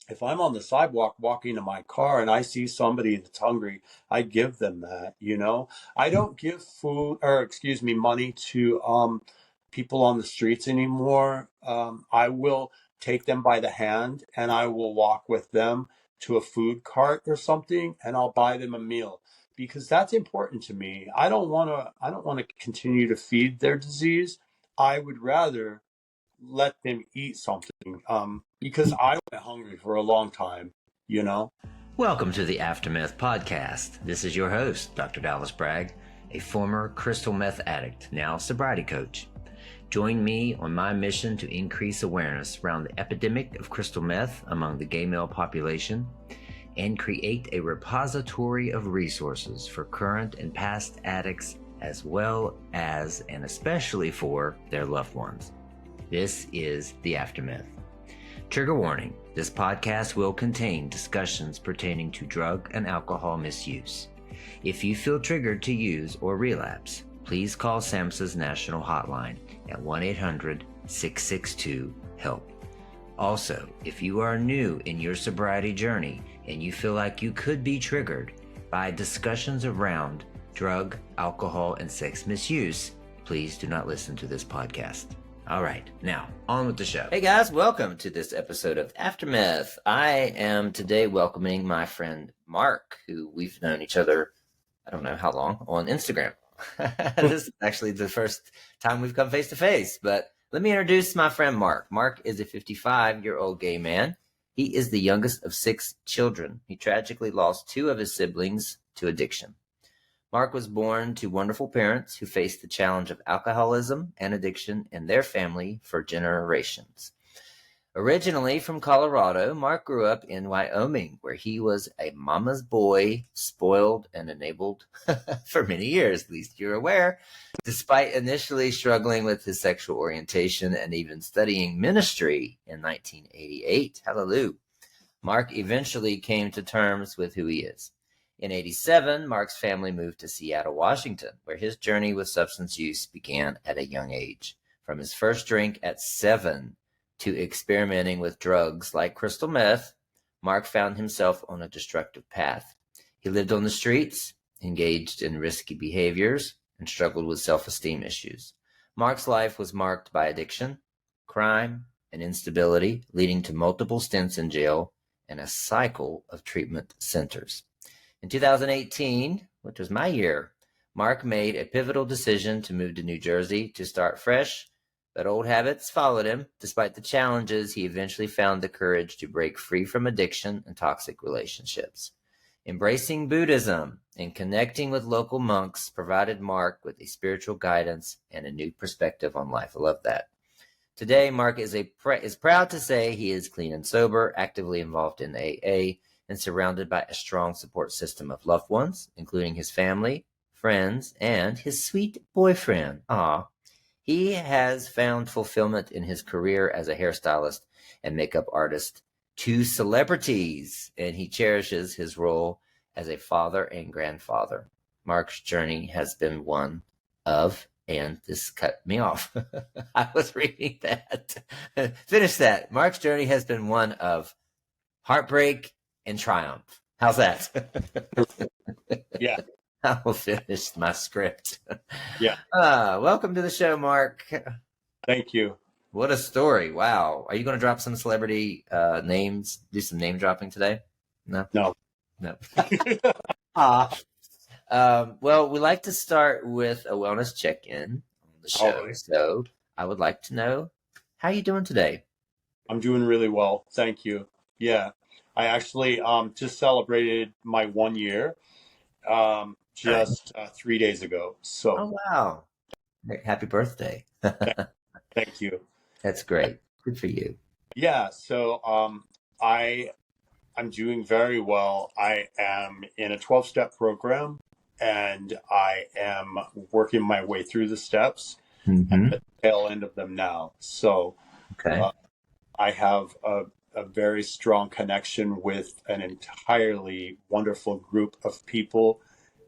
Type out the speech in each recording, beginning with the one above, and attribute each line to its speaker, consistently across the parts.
Speaker 1: if I'm on the sidewalk walking to my car and I see somebody that's hungry, I give them that, you know. I don't give food or excuse me, money to people on the streets anymore. I will take them by the hand and I will walk with them to a food cart or something and I'll buy them a meal because that's important to me. I don't want to continue to feed their disease. I would rather let them eat something because I went hungry for a long time, you know.
Speaker 2: Welcome to the Aftermath Podcast. This is your host, Dr. Dallas Bragg, a former crystal meth addict, now sobriety coach. Join me on my mission to increase awareness around the epidemic of crystal meth among the gay male population and create a repository of resources for current and past addicts as well as and especially for their loved ones. This is the Aftermath. Trigger warning, this podcast will contain discussions pertaining to drug and alcohol misuse. If you feel triggered to use or relapse, please call SAMHSA's national hotline at 1-800-662-HELP. Also, if you are new in your sobriety journey and you feel like you could be triggered by discussions around drug, alcohol, and sex misuse, please do not listen to this podcast. All right, now on with the show. Hey guys, welcome to this episode of Aftermath. I am today welcoming my friend Mark, who we've known each other, I don't know how long, on Instagram. This is actually the first time we've come face to face, but let me introduce my friend Mark. Mark is a 55-year-old gay man. He is the youngest of 6 children. He tragically lost 2 of his siblings to addiction. Mark was born to wonderful parents who faced the challenge of alcoholism and addiction in their family for generations. Originally from Colorado, Mark grew up in Wyoming, where he was a mama's boy, spoiled and enabled for many years, at least you're aware, despite initially struggling with his sexual orientation and even studying ministry in 1988. Hallelujah. Mark eventually came to terms with who he is. In 1987, Mark's family moved to Seattle, Washington, where his journey with substance use began at a young age. From his first drink at 7 to experimenting with drugs like crystal meth, Mark found himself on a destructive path. He lived on the streets, engaged in risky behaviors, and struggled with self-esteem issues. Mark's life was marked by addiction, crime, and instability, leading to multiple stints in jail and a cycle of treatment centers. In 2018, which was my year, Mark made a pivotal decision to move to New Jersey to start fresh, but old habits followed him. Despite the challenges, he eventually found the courage to break free from addiction and toxic relationships. Embracing Buddhism and connecting with local monks provided Mark with a spiritual guidance and a new perspective on life. I love that. Today, Mark is proud to say he is clean and sober, actively involved in AA, and surrounded by a strong support system of loved ones, including his family, friends, and his sweet boyfriend. He has found fulfillment in his career as a hairstylist and makeup artist to celebrities, and he cherishes his role as a father and grandfather. Mark's journey has been one of, and this cut me off. I was reading that. Finish that. Mark's journey has been one of heartbreak and triumph. How's that?
Speaker 1: Yeah.
Speaker 2: I will finish my script.
Speaker 1: Yeah.
Speaker 2: Welcome to the show, Mark.
Speaker 1: Thank you.
Speaker 2: What a story. Wow. Are you going to drop some celebrity names, do some name dropping today? No?
Speaker 1: No.
Speaker 2: Well, we like to start with a wellness check-in on the show.
Speaker 1: Right.
Speaker 2: So I would like to know, how are you doing today?
Speaker 1: I'm doing really well. Thank you. Yeah. I actually just celebrated my 1 year just 3 days ago. So
Speaker 2: Oh, wow. Happy birthday.
Speaker 1: thank you.
Speaker 2: That's great. Good for you.
Speaker 1: Yeah. So I'm doing very well. I am in a 12-step program and I am working my way through the steps. I'm at the tail end of them now. So
Speaker 2: Okay.
Speaker 1: I have a very strong connection with an entirely wonderful group of people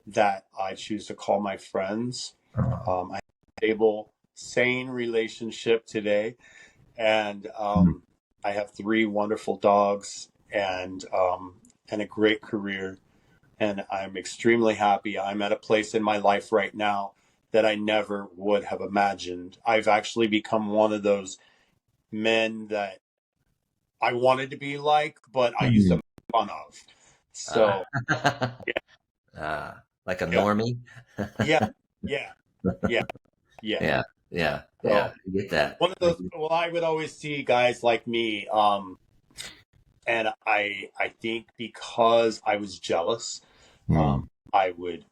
Speaker 1: that I choose to call my friends. I have a stable, sane relationship today. And I have 3 wonderful dogs and a great career. And I'm extremely happy. I'm at a place in my life right now that I never would have imagined. I've actually become one of those men that I wanted to be like, but I used to
Speaker 2: Mhm.
Speaker 1: make fun of.
Speaker 2: Uh,
Speaker 1: So yeah,
Speaker 2: like a
Speaker 1: yeah,
Speaker 2: normie.
Speaker 1: yeah, yeah, yeah, yeah.
Speaker 2: Yeah, yeah, yeah.
Speaker 1: So
Speaker 2: I get that.
Speaker 1: one of
Speaker 2: I
Speaker 1: those.
Speaker 2: get,
Speaker 1: Well, I would always see guys like me, and I think because I was jealous, um,
Speaker 2: hmm.
Speaker 1: I would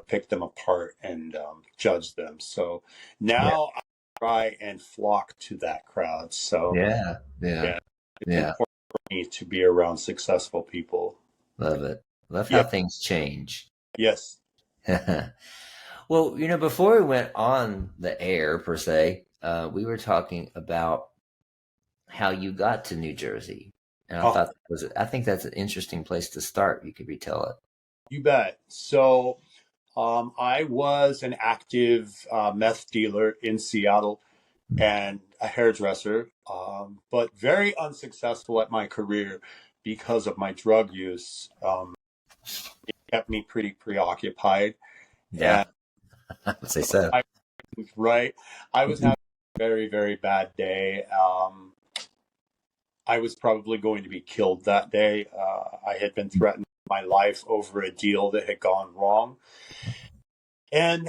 Speaker 1: pick them apart and judge them. So
Speaker 2: Yeah,
Speaker 1: now I try and flock to that crowd. So
Speaker 2: yeah, yeah,
Speaker 1: yeah, it's
Speaker 2: yeah.
Speaker 1: important for me to be around successful people.
Speaker 2: Love it. Love
Speaker 1: Yeah.
Speaker 2: how things change.
Speaker 1: Yes.
Speaker 2: Well, before we went on the air per se, we were talking about how you got to New Jersey, and
Speaker 1: Huh.
Speaker 2: I think that's an interesting place to start. You could retell it.
Speaker 1: You bet. So I was an active meth dealer in Seattle and a hairdresser, but very unsuccessful at my career because of my drug use. It kept me pretty preoccupied.
Speaker 2: Yeah,
Speaker 1: And
Speaker 2: I would say so.
Speaker 1: I was right. I was having a very, very bad day. I was probably going to be killed that day. I had been threatened with my life over a deal that had gone wrong. And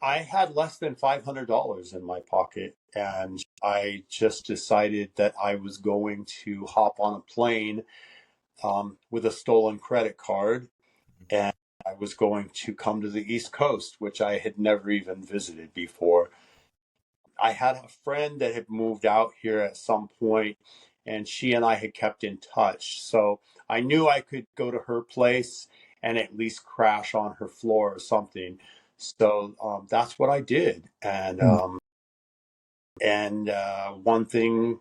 Speaker 1: I had less than $500 in my pocket. And I just decided that I was going to hop on a plane with a stolen credit card. And I was going to come to the East Coast, which I had never even visited before. I had a friend that had moved out here at some point, and she and I had kept in touch. So I knew I could go to her place and at least crash on her floor or something. So that's what I did, and one thing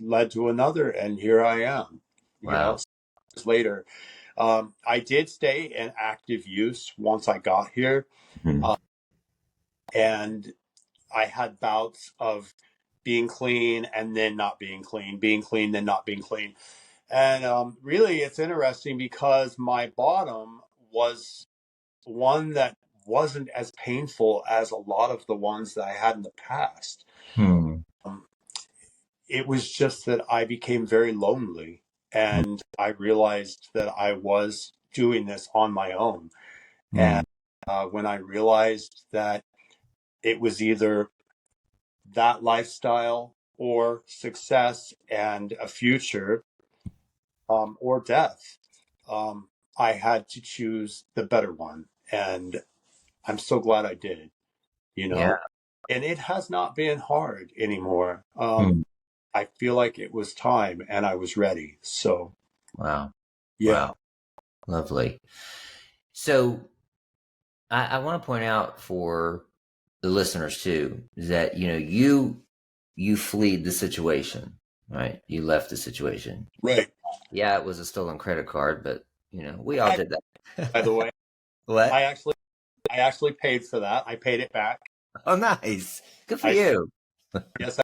Speaker 1: led to another, and here I am.
Speaker 2: Wow.
Speaker 1: 6 years later, I did stay in active use once I got here,
Speaker 2: Mhm.
Speaker 1: uh, and I had bouts of being clean and then not being clean, then not being clean. And really, it's interesting because my bottom was one that wasn't as painful as a lot of the ones that I had in the past.
Speaker 2: Hmm.
Speaker 1: Um, it was just that I became very lonely and I realized that I was doing this on my own.
Speaker 2: Hmm.
Speaker 1: And when I realized that it was either that lifestyle or success and a future, or death. Um, I had to choose the better one. And I'm so glad I did, you
Speaker 2: Yeah.
Speaker 1: know? And it has not been hard anymore.
Speaker 2: Hmm.
Speaker 1: I feel like it was time and I was ready. So,
Speaker 2: Wow.
Speaker 1: yeah,
Speaker 2: Wow. Lovely. So I want to point out for the listeners too that you fleed the situation, right? You left the situation.
Speaker 1: right.
Speaker 2: Yeah, it was a stolen credit card, but we all did
Speaker 1: By the
Speaker 2: that.
Speaker 1: way,
Speaker 2: What?
Speaker 1: I actually, I actually paid for that. I paid it back.
Speaker 2: Oh, nice. Good for
Speaker 1: I,
Speaker 2: you.
Speaker 1: yes,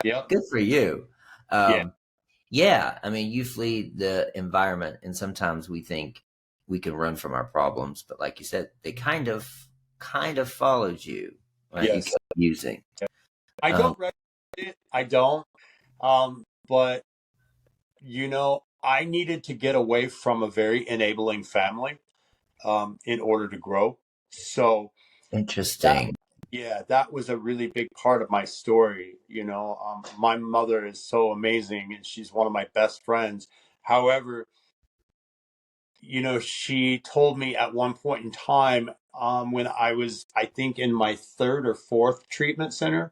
Speaker 1: yep,
Speaker 2: Good for you.
Speaker 1: yeah,
Speaker 2: Um, yeah, I mean, you flee the environment, and sometimes we think we can run from our problems, but like you said, they kind of followed you, right? You
Speaker 1: yes.
Speaker 2: kept using.
Speaker 1: I
Speaker 2: Um,
Speaker 1: don't recommend it. I don't. But I needed to get away from a very enabling family in order to grow. So that,
Speaker 2: Interesting.
Speaker 1: yeah, that was a really big part of my story. My mother is so amazing and she's one of my best friends. However, she told me at one point in time, when I was, I think, in my third or fourth treatment center,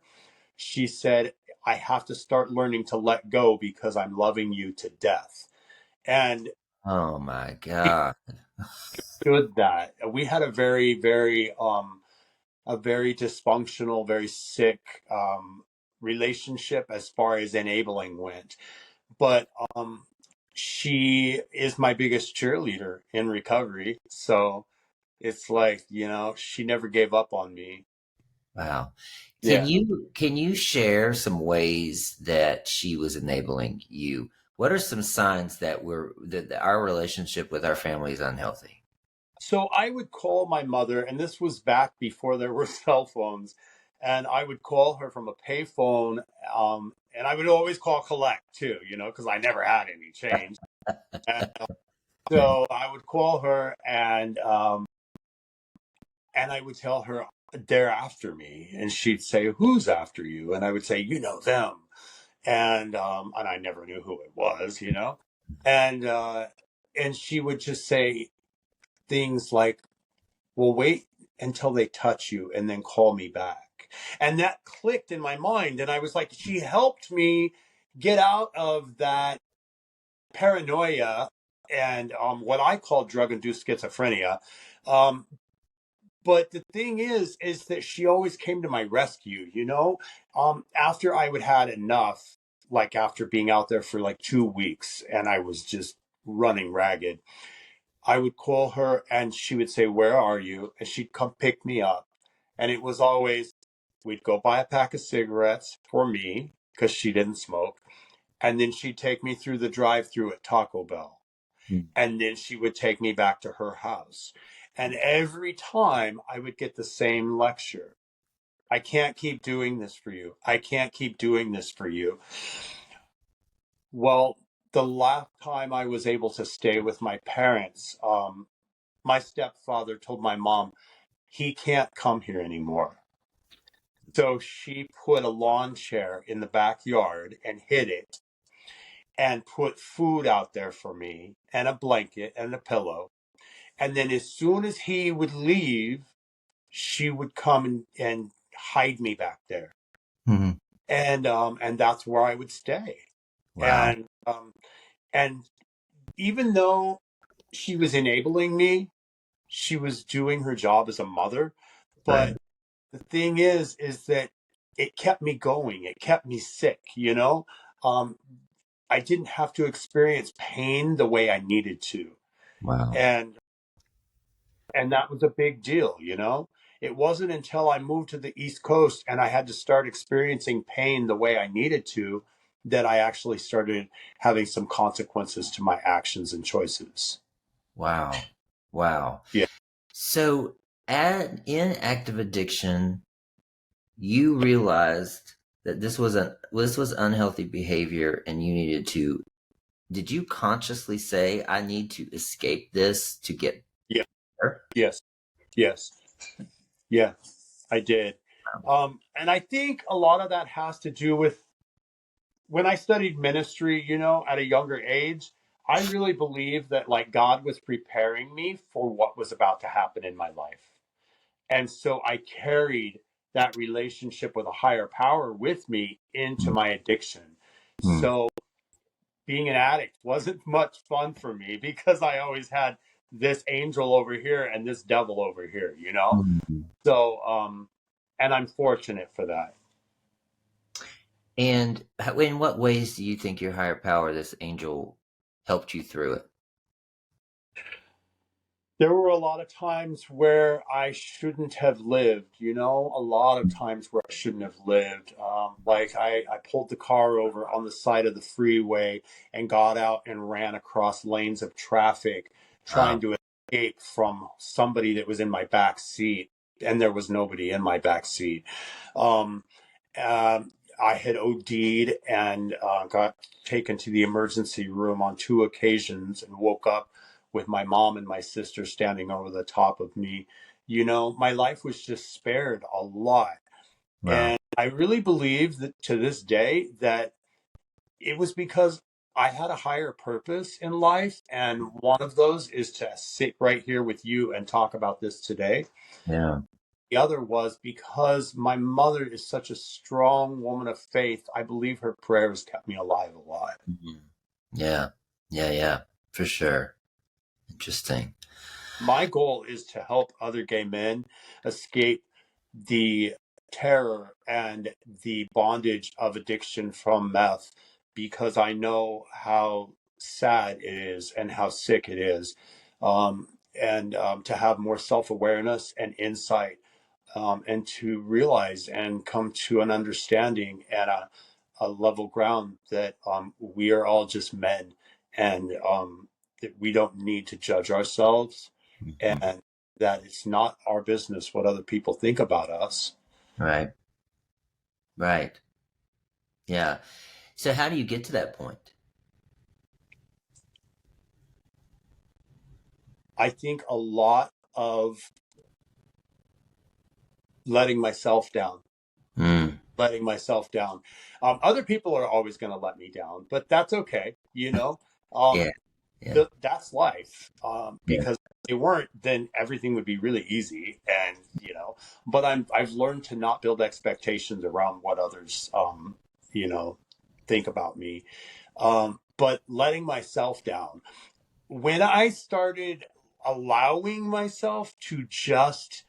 Speaker 1: she said, I have to start learning to let go because I'm loving you to death. And
Speaker 2: Oh my God.
Speaker 1: understood that. We had a very dysfunctional, very sick relationship as far as enabling went. But she is my biggest cheerleader in recovery. So it's like, she never gave up on me.
Speaker 2: Wow. Can
Speaker 1: Yeah.
Speaker 2: you can you share some ways that she was enabling you? What are some signs that our relationship with our family is unhealthy?
Speaker 1: So I would call my mother, and this was back before there were cell phones, and I would call her from a payphone, and I would always call collect too, because I never had any change. And so I would call her, and I would tell her they're after me, and she'd say, "Who's after you?" And I would say, "You know them," and I never knew who it was. And and she would just say things like, "Well, wait until they touch you and then call me back." And that clicked in my mind. And I was like, she helped me get out of that paranoia and what I call drug induced schizophrenia. Um, but the thing is that she always came to my rescue. After I would had enough, like after being out there for like 2 weeks and I was just running ragged, I would call her and she would say, "Where are you?" And she'd come pick me up. And it was always, we'd go buy a pack of cigarettes for me because she didn't smoke. And then she'd take me through the drive through at Taco Bell.
Speaker 2: Mm.
Speaker 1: And then she would take me back to her house. And every time I would get the same lecture: "I can't keep doing this for you. I can't keep doing this for you." Well, the last time I was able to stay with my parents, my stepfather told my mom he can't come here anymore. So she put a lawn chair in the backyard and hid it and put food out there for me and a blanket and a pillow. And then as soon as he would leave, she would come and hide me back there.
Speaker 2: Mhm.
Speaker 1: And that's where I would stay.
Speaker 2: Wow.
Speaker 1: And even though she was enabling me, she was doing her job as a mother.
Speaker 2: Right.
Speaker 1: But the thing is that it kept me going. It kept me sick. Um, I didn't have to experience pain the way I needed to.
Speaker 2: Wow.
Speaker 1: And and that was a big deal. It wasn't until I moved to the East Coast and I had to start experiencing pain the way I needed to that I actually started having some consequences to my actions and choices.
Speaker 2: Wow. Wow.
Speaker 1: Yeah.
Speaker 2: So, in active addiction, you realized that this was unhealthy behavior, and you needed to. Did you consciously say, "I need to escape this to get
Speaker 1: Yeah.
Speaker 2: better"?
Speaker 1: Yes. Yes. Yeah, I did. And I think a lot of that has to do with when I studied ministry, at a younger age. I really believe that like God was preparing me for what was about to happen in my life. And so I carried that relationship with a higher power with me into
Speaker 2: Mm.
Speaker 1: my addiction.
Speaker 2: Mm.
Speaker 1: So being an addict wasn't much fun for me because I always had this angel over here and this devil over here.
Speaker 2: Mm.
Speaker 1: So, and I'm fortunate for that.
Speaker 2: And in what ways do you think your higher power, this angel, helped you through it?
Speaker 1: There were a lot of times where I shouldn't have lived, a lot of times where I shouldn't have lived. Like I pulled the car over on the side of the freeway and got out and ran across lanes of traffic
Speaker 2: Wow.
Speaker 1: trying to escape from somebody that was in my back seat. And there was nobody in my back seat. Um, um, I had OD'd and got taken to the emergency room on 2 occasions and woke up with my mom and my sister standing over the top of me. My life was just spared a lot.
Speaker 2: Wow.
Speaker 1: And I really believe that to this day that it was because I had a higher purpose in life. And one of those is to sit right here with you and talk about this today.
Speaker 2: Yeah.
Speaker 1: The other was because my mother is such a strong woman of faith. I believe her prayers kept me alive a lot.
Speaker 2: Mhm. Yeah. Yeah. Yeah. For sure. Interesting.
Speaker 1: My goal is to help other gay men escape the terror and the bondage of addiction from meth because I know how sad it is and how sick it is. And to have more self awareness and insight, and to realize and come to an understanding and a level ground that we are all just men, and that we don't need to judge ourselves,
Speaker 2: Mhm.
Speaker 1: and that it's not our business what other people think about us.
Speaker 2: Right. Right. Yeah. So how do you get to that point?
Speaker 1: I think a lot of letting myself down,
Speaker 2: Mm.
Speaker 1: letting myself down. Other people are always going to let me down, but that's okay.
Speaker 2: Yeah.
Speaker 1: Um,
Speaker 2: Yeah.
Speaker 1: that's life.
Speaker 2: Yeah.
Speaker 1: Because if they weren't, then everything would be really easy. And but I've learned to not build expectations around what others, you know, think about me. But letting myself down. When I started allowing myself to just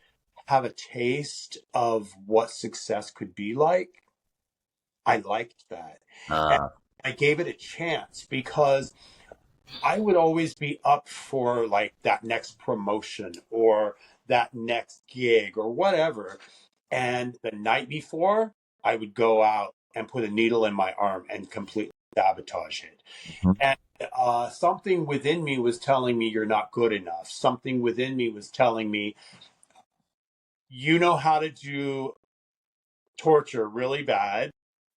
Speaker 1: have a taste of what success could be like, I liked that. And
Speaker 2: Uh,
Speaker 1: I gave it a chance because I would always be up for like that next promotion or that next gig or whatever. And the night before, I would go out and put a needle in my arm and completely sabotage it.
Speaker 2: mhm.
Speaker 1: And something within me was telling me you're not good enough. Something within me was telling me you know how to do torture really bad,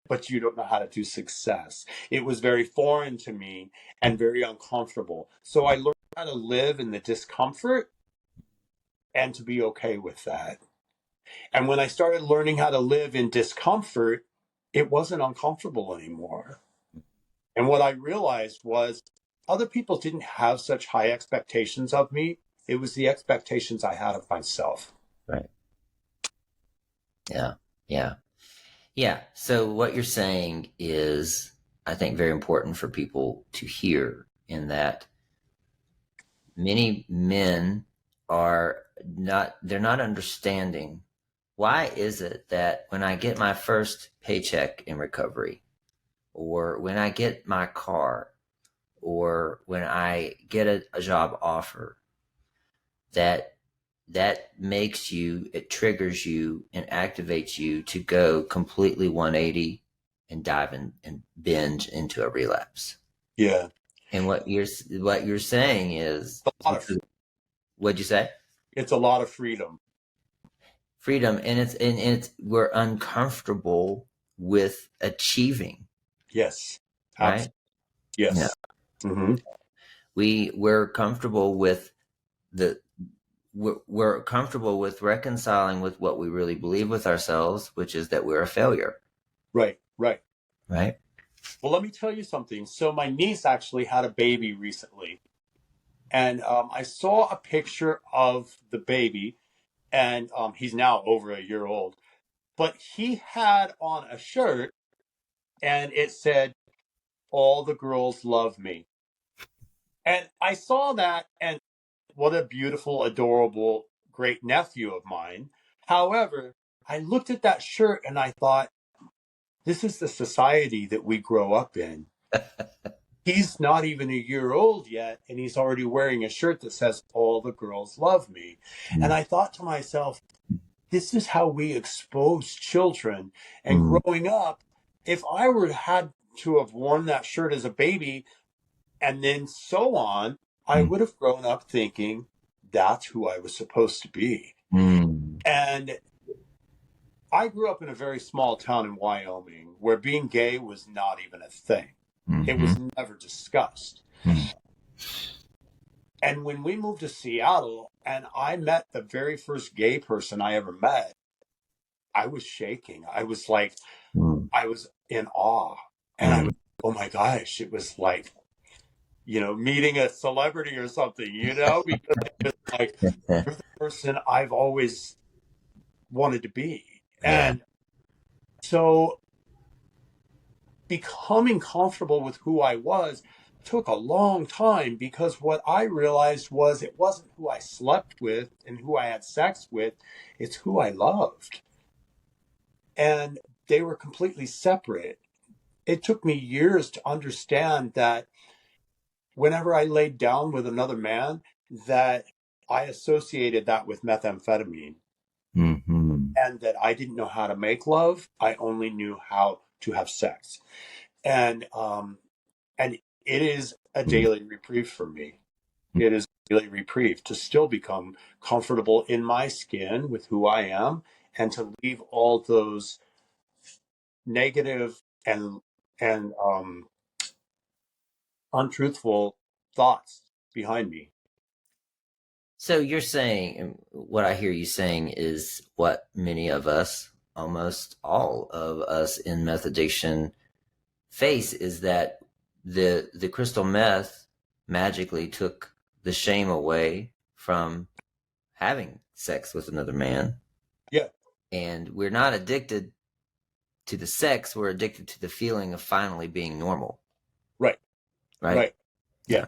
Speaker 1: but you don't know how to do success. It was very foreign to me and very uncomfortable. So I learned how to live in the discomfort and to be okay with that. And when I started learning how to live in discomfort, it wasn't uncomfortable anymore. And what I realized was other people didn't have such high expectations of me. It was the expectations I had of myself.
Speaker 2: Right. Yeah. Yeah. Yeah. So what you're saying is, I think, very important for people to hear, in that many men they're not understanding, why is it that when I get my first paycheck in recovery, or when I get my car, or when I get a job offer, that it triggers you and activates you to go completely 180 and dive in and binge into a relapse.
Speaker 1: Yeah.
Speaker 2: And what you're saying is,
Speaker 1: It's a lot of
Speaker 2: what'd you say?
Speaker 1: it's a lot of freedom.
Speaker 2: Freedom. And it's we're uncomfortable with achieving,
Speaker 1: Yes. Absolutely.
Speaker 2: right? Yeah.
Speaker 1: Yes. Hmm.
Speaker 2: We're comfortable with the we're comfortable with reconciling with what we really believe with ourselves, which is that we're a failure,
Speaker 1: Right. Right.
Speaker 2: right?
Speaker 1: Well, let me tell you something. So my niece actually had a baby recently, and I saw a picture of the baby, and he's now over a year old. But he had on a shirt, and it said, "All the girls love me." And I saw that, and what a beautiful, adorable, great nephew of mine. However, I looked at that shirt and I thought, this is the society that we grow up in. He's not even a year old yet, and he's already wearing a shirt that says, "All the girls love me." And I thought to myself, this is how we expose children. And
Speaker 2: Mm,
Speaker 1: growing up, if I were had to have worn that shirt as a baby and then so on, I
Speaker 2: mm,
Speaker 1: would have grown up thinking that's who I was supposed to be.
Speaker 2: mm,
Speaker 1: And I grew up in a very small town in Wyoming where being gay was not even a thing. It
Speaker 2: mhm,
Speaker 1: was never discussed.
Speaker 2: mm,
Speaker 1: And when we moved to Seattle and I met the very first gay person I ever met, I was shaking. I was like,
Speaker 2: mm,
Speaker 1: I was in awe. And I
Speaker 2: mm.
Speaker 1: was, oh my gosh, it was like, meeting a celebrity or something, because it was like, you're the person I've always wanted to be.
Speaker 2: Yeah.
Speaker 1: And so becoming comfortable with who I was took a long time because what I realized was it wasn't who I slept with and who I had sex with, it's who I loved. And they were completely separate. It took me years to understand that whenever I laid down with another man, that I associated that with methamphetamine
Speaker 2: Mhm,
Speaker 1: and that I didn't know how to make love. I only knew how to have sex. And and it is a daily reprieve for me. It is a daily reprieve to still become comfortable in my skin with who I am, and to leave all those negative and untruthful thoughts behind me.
Speaker 2: So you're saying, and what I hear you saying is what many of us, almost all of us in meth addiction face, is that the crystal meth magically took the shame away from having sex with another man.
Speaker 1: Yeah.
Speaker 2: And we're not addicted to the sex, we're addicted to the feeling of finally being normal.
Speaker 1: Right.
Speaker 2: Right?
Speaker 1: Right. Yeah.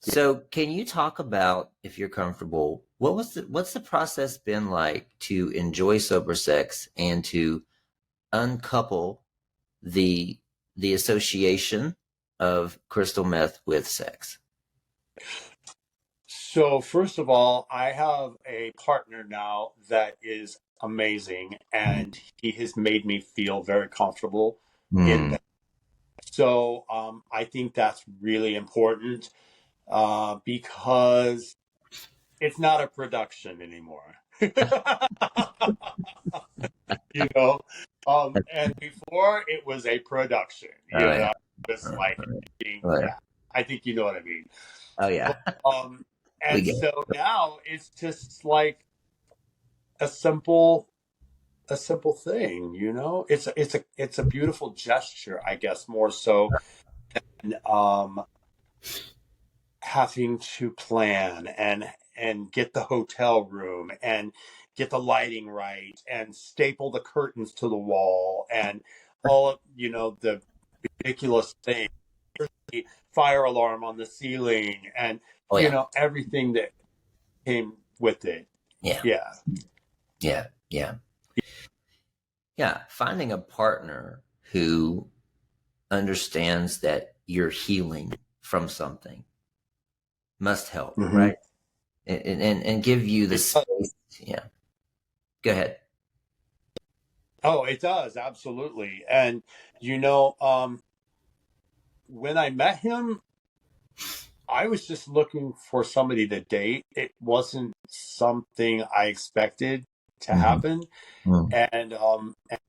Speaker 2: So can you talk about, if you're comfortable, what's the process been like to enjoy sober sex and to uncouple the association of crystal meth with sex?
Speaker 1: So first of all, I have a partner now that is amazing, and he has made me feel very comfortable in
Speaker 2: Hmm.
Speaker 1: that. So I think that's really important, because it's not a production anymore. you know, and before it was a production.
Speaker 2: Oh yeah.
Speaker 1: It's like
Speaker 2: Oh yeah.
Speaker 1: yeah. I think you know what I mean.
Speaker 2: Oh
Speaker 1: But
Speaker 2: yeah. We
Speaker 1: and
Speaker 2: get
Speaker 1: so now it's just like a simple thing, it's a beautiful gesture, I guess, more so than having to plan and get the hotel room and get the lighting right and staple the curtains to the wall and all of the ridiculous things, the fire alarm on the ceiling, and
Speaker 2: Oh yeah.
Speaker 1: everything that came with it.
Speaker 2: Yeah.
Speaker 1: Yeah.
Speaker 2: Yeah. Yeah. Yeah. Finding a partner who understands that you're healing from something must help,
Speaker 1: Hmm.
Speaker 2: right? And give you the space. Yeah. Go ahead.
Speaker 1: Oh, it does, absolutely. And when I met him, I was just looking for somebody to date. It wasn't something I expected to
Speaker 2: Mhm.
Speaker 1: happen.
Speaker 2: Mm.
Speaker 1: And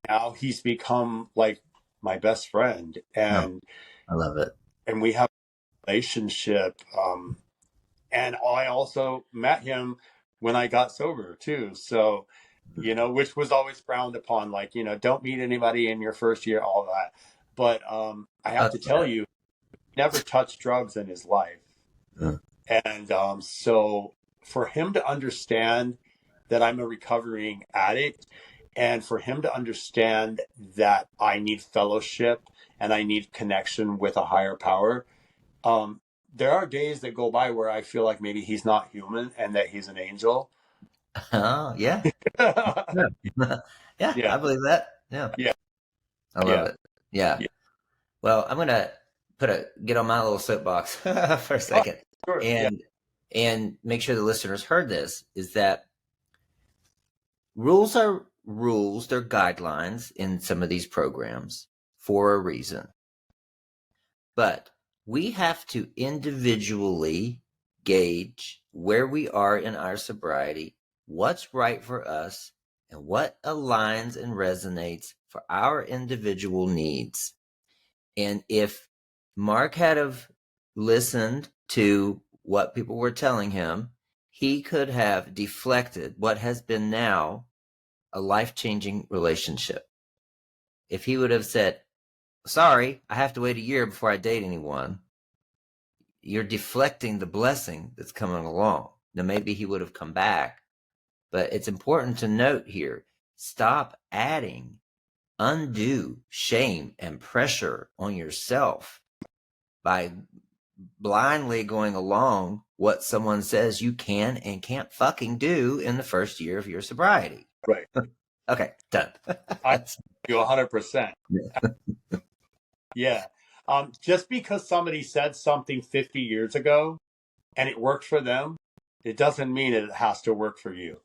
Speaker 1: now he's become like my best friend,
Speaker 2: Oh,
Speaker 1: and
Speaker 2: I love it.
Speaker 1: we have a relationship. And I also met him when I got sober too. So, which was always frowned upon, like, don't meet anybody in your first year, all that. But I have to tell you, he never touched drugs in his life.
Speaker 2: Yeah.
Speaker 1: And so for him to understand that I'm a recovering addict, and for him to understand that I need fellowship and I need connection with a higher power, um, there are days that go by where I feel like maybe he's not human and that he's an angel.
Speaker 2: Oh, yeah.
Speaker 1: yeah,
Speaker 2: Yeah. Yeah, I believe that. Yeah.
Speaker 1: yeah,
Speaker 2: I love
Speaker 1: yeah,
Speaker 2: it. Yeah.
Speaker 1: yeah.
Speaker 2: Well, I'm gonna get on my little soapbox for a
Speaker 1: Oh,
Speaker 2: second
Speaker 1: sure. Yeah.
Speaker 2: and make sure the listeners heard this, is that rules are rules, they're guidelines in some of these programs for a reason. But we have to individually gauge where we are in our sobriety, what's right for us, and what aligns and resonates for our individual needs. And if Mark had have listened to what people were telling him, he could have deflected what has been now a life-changing relationship. If he would have said, sorry, I have to wait a year before I date anyone, you're deflecting the blessing that's coming along. Now, maybe he would have come back, but it's important to note here, stop adding undue shame and pressure on yourself by blindly going along what someone says you can and can't fucking do in the first year of your sobriety.
Speaker 1: Right.
Speaker 2: Okay, done.
Speaker 1: I do 100%. Yeah. Just because somebody said something 50 years ago and it worked for them, it doesn't mean it has to work for you.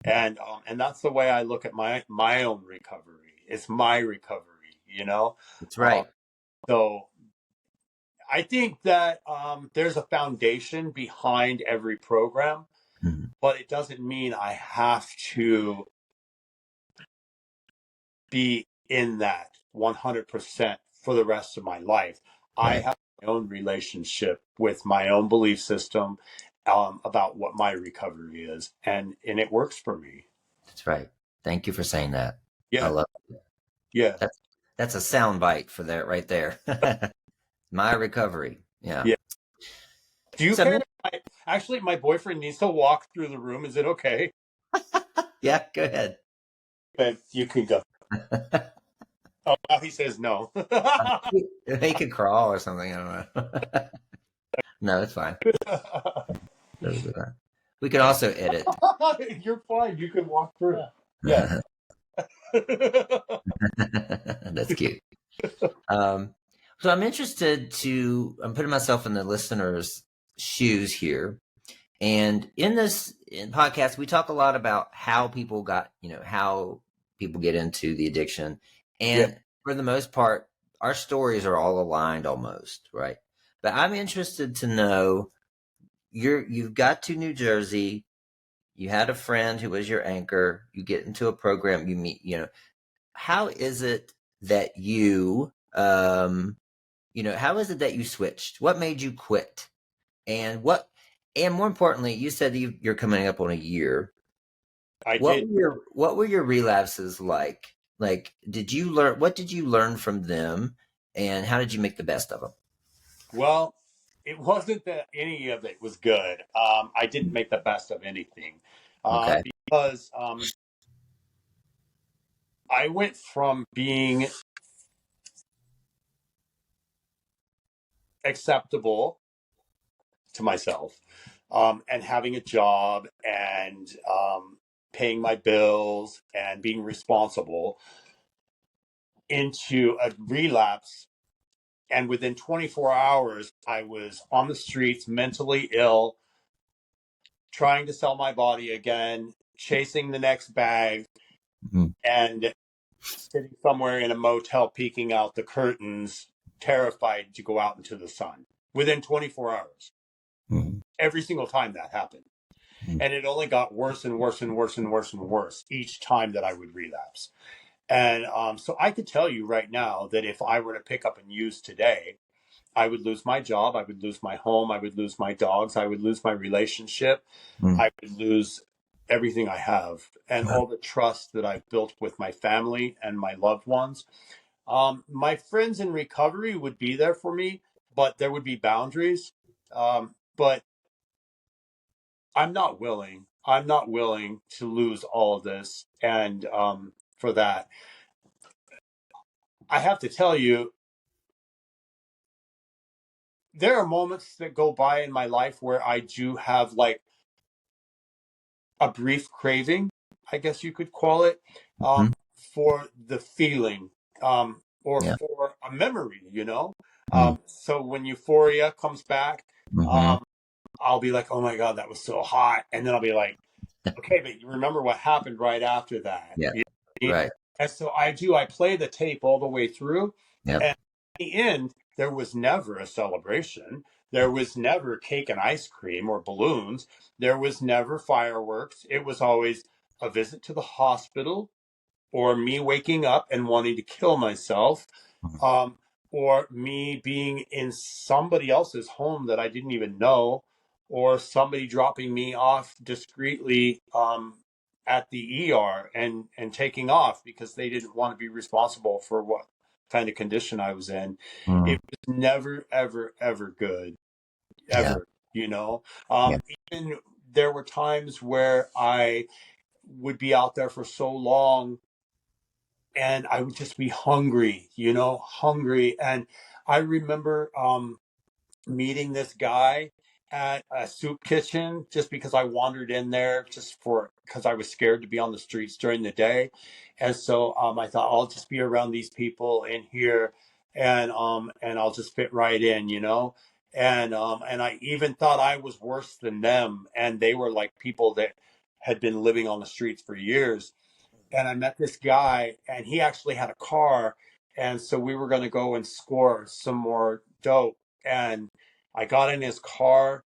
Speaker 1: And that's the way I look at my own recovery. It's my recovery. you know?
Speaker 2: That's
Speaker 1: Um,
Speaker 2: right.
Speaker 1: so I think that there's a foundation behind every program,
Speaker 2: Mhm.
Speaker 1: but it doesn't mean I have to be in that 100% for the rest of my life. I
Speaker 2: Right.
Speaker 1: have my own relationship with my own belief system about what my recovery is, and it works for me.
Speaker 2: That's right. Thank you for saying that. I
Speaker 1: Yeah,
Speaker 2: love
Speaker 1: yeah,
Speaker 2: that. That's a sound bite for that right there. My recovery. Yeah.
Speaker 1: yeah. Do you
Speaker 2: So,
Speaker 1: care? Actually, my boyfriend needs to walk through the room. Is it okay?
Speaker 2: yeah, go ahead.
Speaker 1: Okay, you can go. Oh, now he says no.
Speaker 2: He could crawl or something. I don't know. No, it's fine. It'll be fine. We could also edit.
Speaker 1: You're fine. You can walk through. Yeah.
Speaker 2: That's cute. Um, so I'm putting myself in the listener's shoes here. And in podcast, we talk a lot about how people how people get into the addiction.
Speaker 1: Yeah.
Speaker 2: And for the most part, our stories are all aligned almost, right? But I'm interested to know you've got to New Jersey, you had a friend who was your anchor, you get into a program, you meet, how is it that how is it that you switched? What made you quit? And more importantly, you said you're coming up on a year.
Speaker 1: I did.
Speaker 2: What were your relapses like? Like, what did you learn from them, and how did you make the best of them?
Speaker 1: Well, it wasn't that any of it was good. I didn't make the best of anything
Speaker 2: Okay.
Speaker 1: because I went from being acceptable to myself and having a job and paying my bills and being responsible into a relapse. And within 24 hours, I was on the streets, mentally ill, trying to sell my body again, chasing the next bag,
Speaker 2: Mhm.
Speaker 1: and sitting somewhere in a motel, peeking out the curtains, terrified to go out into the sun within 24 hours.
Speaker 2: Mhm.
Speaker 1: Every single time that happened.
Speaker 2: Mhm.
Speaker 1: And it only got worse and worse and worse and worse and worse each time that I would relapse. And so I could tell you right now that if I were to pick up and use today, I would lose my job. I would lose my home. I would lose my dogs. I would lose my relationship.
Speaker 2: Mhm.
Speaker 1: I would lose everything I have and all the trust that I've built with my family and my loved ones. My friends in recovery would be there for me, but there would be boundaries. But I'm not willing. I'm not willing to lose all of this. And for that, I have to tell you, there are moments that go by in my life where I do have like a brief craving, I guess you could call it,
Speaker 2: Mhm.
Speaker 1: for the feeling or
Speaker 2: Yeah.
Speaker 1: for a memory, you know?
Speaker 2: Mhm.
Speaker 1: So when euphoria comes back,
Speaker 2: Mhm.
Speaker 1: um, I'll be like, oh my God, that was so hot. And then I'll be like, okay, but you remember what happened right after that.
Speaker 2: Yeah.
Speaker 1: You know what I mean?
Speaker 2: Right.
Speaker 1: And so I play the tape all the way through.
Speaker 2: Yep.
Speaker 1: And at the end, there was never a celebration. There was never cake and ice cream or balloons. There was never fireworks. It was always a visit to the hospital or me waking up and wanting to kill myself,
Speaker 2: Mhm.
Speaker 1: um, or me being in somebody else's home that I didn't even know, or somebody dropping me off discreetly at the ER and taking off because they didn't want to be responsible for what kind of condition I was in.
Speaker 2: Mhm.
Speaker 1: It was never, ever, ever good,
Speaker 2: Yeah.
Speaker 1: ever. You know,
Speaker 2: Yeah.
Speaker 1: even there were times where I would be out there for so long and I would just be hungry, you know, hungry. And I remember meeting this guy at a soup kitchen just because I wandered in there just for because I was scared to be on the streets during the day. And so I thought I'll just be around these people in here and I'll just fit right in, you know. And I even thought I was worse than them and they were like people that had been living on the streets for years. And I met this guy, and he actually had a car, And so we were going to go and score some more dope. And I got in his car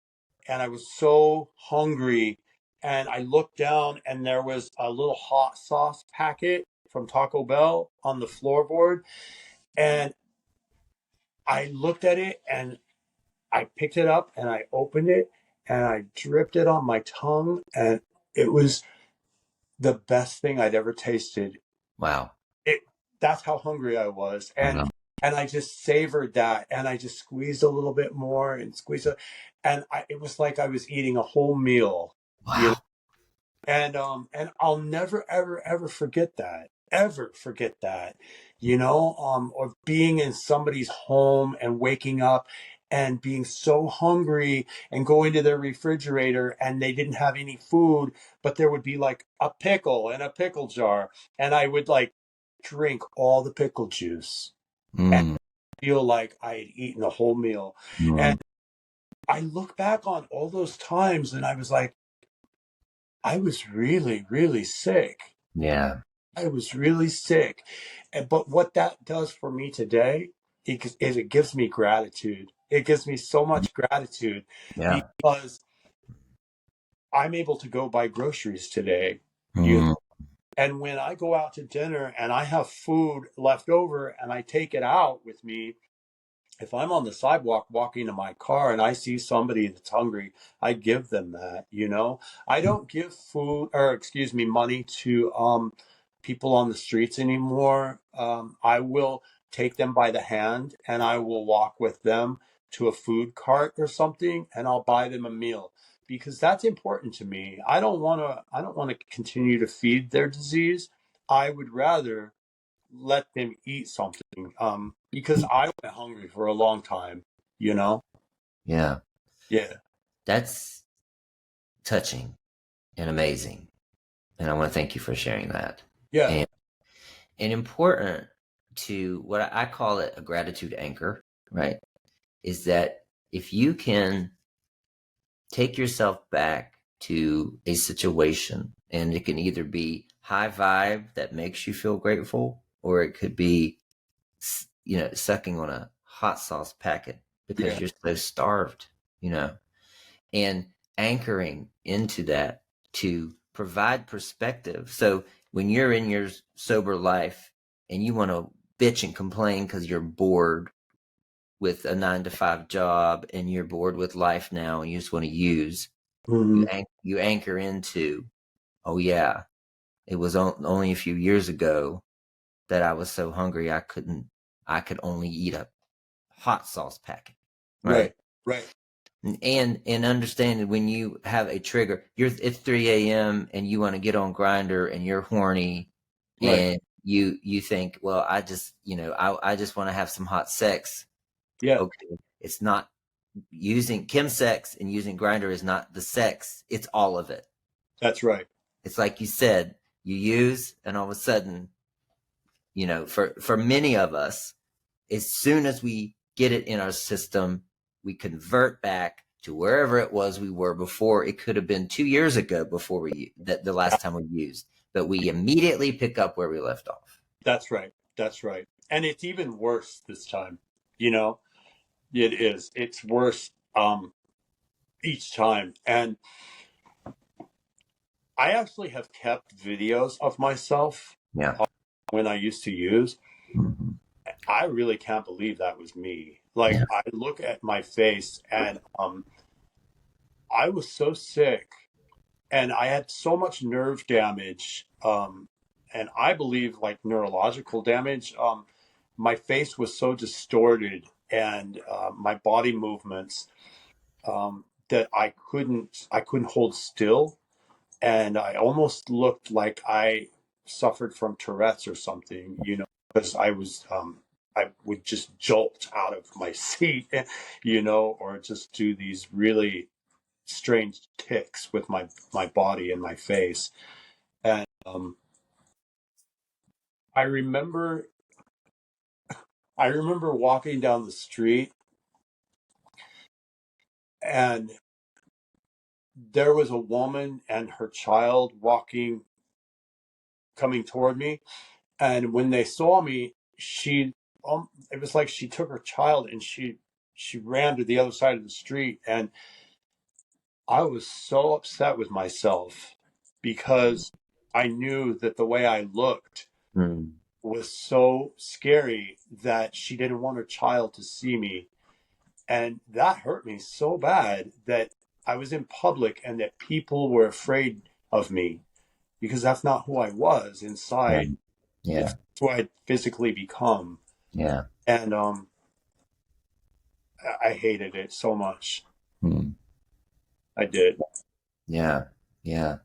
Speaker 1: and I was so hungry. And I looked down and there was a little hot sauce packet from Taco Bell on the floorboard. And I looked at it and I picked it up and I opened it and I dripped it on my tongue. And it was the best thing I'd ever tasted.
Speaker 2: Wow.
Speaker 1: It That's how hungry I was.
Speaker 2: Wow.
Speaker 1: And I just savored that and I just squeezed a little bit more and squeezed it. And it was like I was eating a whole meal, you know.
Speaker 2: Wow.
Speaker 1: And I'll never ever forget that. Ever forget that. You know, or being in somebody's home and waking up and being so hungry and going to their refrigerator and they didn't have any food, but there would be like a pickle in a pickle jar and I would like drink all the pickle juice and
Speaker 2: Mm,
Speaker 1: feel like I had eaten a whole meal.
Speaker 2: mm,
Speaker 1: And I look back on all those times and I was like, I was really sick.
Speaker 2: yeah.
Speaker 1: I was really sick. But what that does for me today is it gives me gratitude. It gives me so much gratitude
Speaker 2: Yeah.
Speaker 1: because I'm able to go buy groceries today. You
Speaker 2: Mm,
Speaker 1: And when I go out to dinner and I have food left over and I take it out with me, if I'm on the sidewalk walking to my car and I see somebody that's hungry, I give them that, you know. I don't give money to people on the streets anymore. I will take them by the hand and I will walk with them to a food cart or something and I'll buy them a meal because that's important to me. I don't want to continue to feed their disease. I would rather let them eat something because I went hungry for a long time, you know.
Speaker 2: yeah.
Speaker 1: Yeah,
Speaker 2: That's touching and amazing. And I want to thank you for sharing that.
Speaker 1: yeah.
Speaker 2: And important to what I call it a gratitude anchor, right? Is that if you can take yourself back to a situation, and it can either be high vibe that makes you feel grateful, or it could be, sucking on a hot sauce packet because
Speaker 1: Yeah.
Speaker 2: you're so starved, you know, and anchoring into that to provide perspective. So when you're in your sober life and you want to bitch and complain because you're bored with a 9 to 5 job and you're bored with life now and you just want to use,
Speaker 1: Hmm.
Speaker 2: you anchor into, oh yeah, it was only a few years ago that I was so hungry I could only eat a hot sauce packet, right?
Speaker 1: Right. Right.
Speaker 2: And understanding when you have a trigger, it's 3 a.m. and you want to get on Grinder and you're horny
Speaker 1: Right.
Speaker 2: and you think, well, I just want to have some hot sex.
Speaker 1: Yeah.
Speaker 2: Okay, it's not using chemsex and using Grinder is not the sex, it's all of it.
Speaker 1: That's right.
Speaker 2: It's like you said, you use and all of a sudden, for many of us, as soon as we get it in our system, we convert back to wherever it was we were before. It could have been 2 years ago before that the last time we used, but we immediately pick up where we left off.
Speaker 1: That's right. That's right. And it's even worse this time. You know, it is. It's worse each time. And I actually have kept videos of myself
Speaker 2: Yeah.
Speaker 1: when I used to use.
Speaker 2: Mhm.
Speaker 1: I really can't believe that was me. Like
Speaker 2: Yeah.
Speaker 1: I look at my face and I was so sick and I had so much nerve damage, and I believe like neurological damage. My face was so distorted, and my body movements that I couldn't hold still, and I almost looked like I suffered from Tourette's or something, you know, because I would just jolt out of my seat, you know, or just do these really strange ticks with my body and my face. And I remember I remember walking down the street and there was a woman and her child walking coming toward me. And when they saw me, she it was like she took her child and she ran to the other side of the street, and I was so upset with myself because I knew that the way I looked
Speaker 2: Mm.
Speaker 1: was so scary that she didn't want her child to see me. And that hurt me so bad that I was in public and that people were afraid of me because that's not who I was
Speaker 2: Yeah.
Speaker 1: inside.
Speaker 2: Yeah.
Speaker 1: It's who I'd physically become.
Speaker 2: Yeah.
Speaker 1: And I hated it so much.
Speaker 2: Mm.
Speaker 1: I did.
Speaker 2: Yeah. Yeah.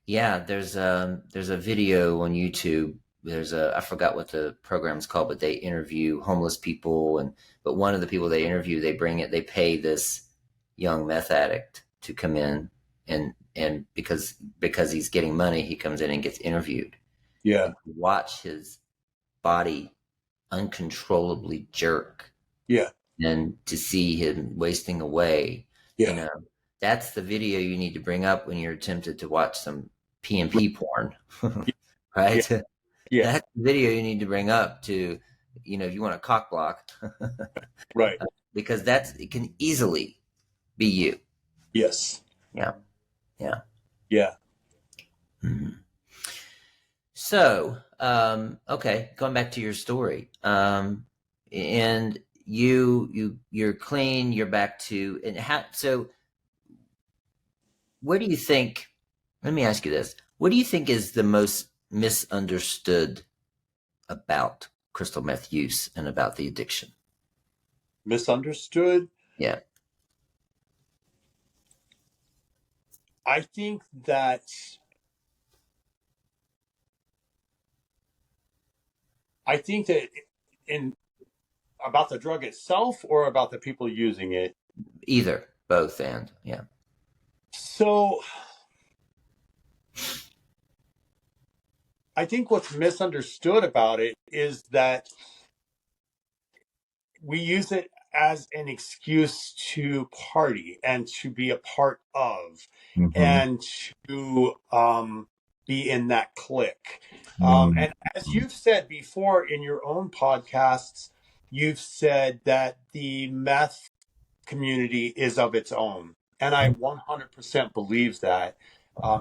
Speaker 2: Yeah, there's a video on YouTube. There's a I forgot what the program's called, but they interview homeless people, and but one of the people they interview, they pay this young meth addict to come in, and because he's getting money, he comes in and gets interviewed,
Speaker 1: Yeah.
Speaker 2: and to watch his body uncontrollably jerk
Speaker 1: Yeah.
Speaker 2: and to see him wasting away, you
Speaker 1: Yeah.
Speaker 2: know, that's the video you need to bring up when you're tempted to watch some P&P porn,
Speaker 1: Yeah.
Speaker 2: right?
Speaker 1: Yeah.
Speaker 2: That's the video you need to bring up to, if you want a cock block,
Speaker 1: Right.
Speaker 2: because it can easily be you.
Speaker 1: Yes.
Speaker 2: Yeah. Yeah.
Speaker 1: Yeah.
Speaker 2: Mhm. So, okay, going back to your story, and you're clean, you're back to, and how, so where do you think, let me ask you this. What do you think is the most misunderstood about crystal meth use and about the addiction?
Speaker 1: Misunderstood.
Speaker 2: Yeah.
Speaker 1: I think that I think that in about the drug itself or about the people using it.
Speaker 2: Either, both, and yeah.
Speaker 1: So I think what's misunderstood about it is that we use it as an excuse to party and to be a part of
Speaker 2: Mm-hmm.
Speaker 1: and to be in that clique.
Speaker 2: Mm-hmm.
Speaker 1: And as you've said before in your own podcasts, you've said that the meth community is of its own. And I 100% believe that.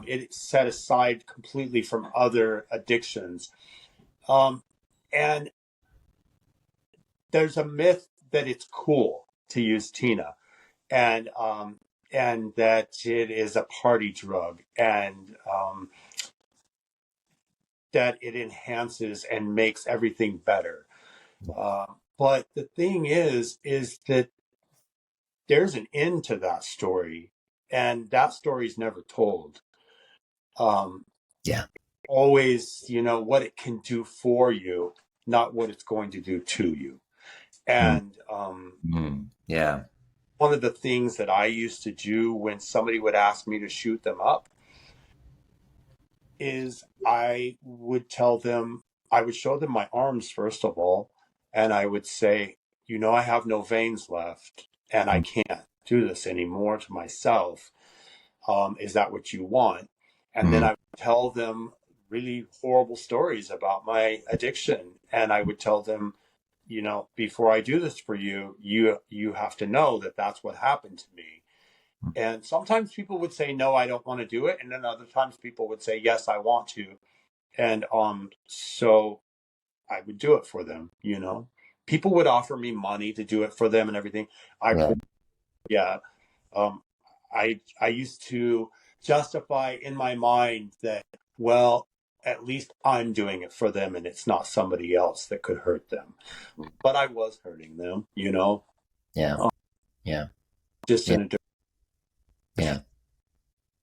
Speaker 1: It's set aside completely from other addictions. Um, and there's a myth that it's cool to use Tina, and that it is a party drug, and that it enhances and makes everything better. But the thing is that there's an end to that story, and that story is never told. Um,
Speaker 2: Yeah.
Speaker 1: Always, what it can do for you, not what it's going to do to you. And
Speaker 2: Mm-hmm. Yeah.
Speaker 1: one of the things that I used to do when somebody would ask me to shoot them up is I would show them my arms first of all, and I would say, I have no veins left, and I can't do this anymore to myself. Is that what you want? And then
Speaker 2: Mm-hmm.
Speaker 1: I would tell them really horrible stories about my addiction, and I would tell them, before I do this for you, you have to know that that's what happened to me. And sometimes people would say, no, I don't want to do it. And then other times people would say, yes, I want to. And so I would do it for them. People would offer me money to do it for them and everything. I
Speaker 2: Yeah.
Speaker 1: told, yeah. Um, I used to justify in my mind that, well, at least I'm doing it for them and it's not somebody else that could hurt them. But I was hurting them,
Speaker 2: Yeah.
Speaker 1: um,
Speaker 2: Yeah.
Speaker 1: just
Speaker 2: Yeah.
Speaker 1: in a different.
Speaker 2: Yeah.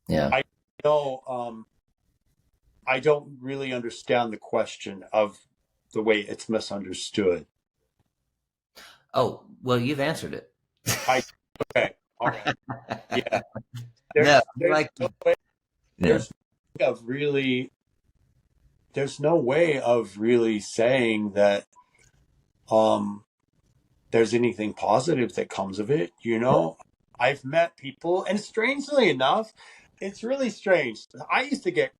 Speaker 2: Yeah.
Speaker 1: I know I don't really understand the question of the way it's misunderstood.
Speaker 2: Oh, well, you've answered it.
Speaker 1: I Okay, all right, yeah.
Speaker 2: No,
Speaker 1: There's
Speaker 2: I
Speaker 1: there's
Speaker 2: like
Speaker 1: no
Speaker 2: you.
Speaker 1: way
Speaker 2: Yeah.
Speaker 1: there's no way of really there's no way of really saying that um there's anything positive that comes of it. I've met people, and strangely enough, it's really strange. I used to get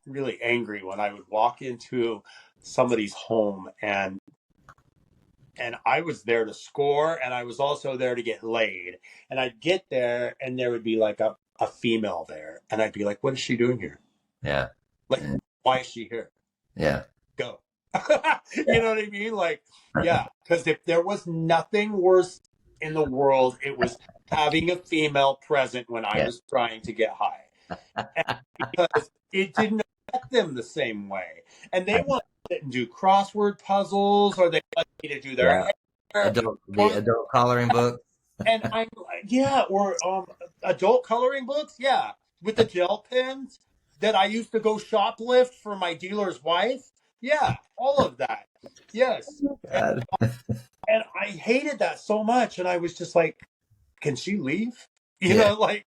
Speaker 1: really angry when I would walk into somebody's home, and I was there to score, and I was also there to get laid. And I'd get there, and there would be like a female there, and I'd be like, "What is she doing here?
Speaker 2: Yeah.
Speaker 1: Like, why is she here?
Speaker 2: Yeah.
Speaker 1: Go." You know what I mean? Like, yeah, because if there was nothing worse in the world, it was having a female present when I
Speaker 2: Yeah.
Speaker 1: was trying to get high. And because it didn't affect them the same way. And they want to sit and do crossword puzzles, or they want me to do their
Speaker 2: Yeah.
Speaker 1: hair.
Speaker 2: The adult coloring book.
Speaker 1: And I'm yeah, or adult coloring books, yeah, with the gel pens that I used to go shoplift for my dealer's wife. Yeah, all of that. Yes. And,
Speaker 2: God.
Speaker 1: and I hated that so much, and I was just like, can she leave? You
Speaker 2: Yeah.
Speaker 1: know, like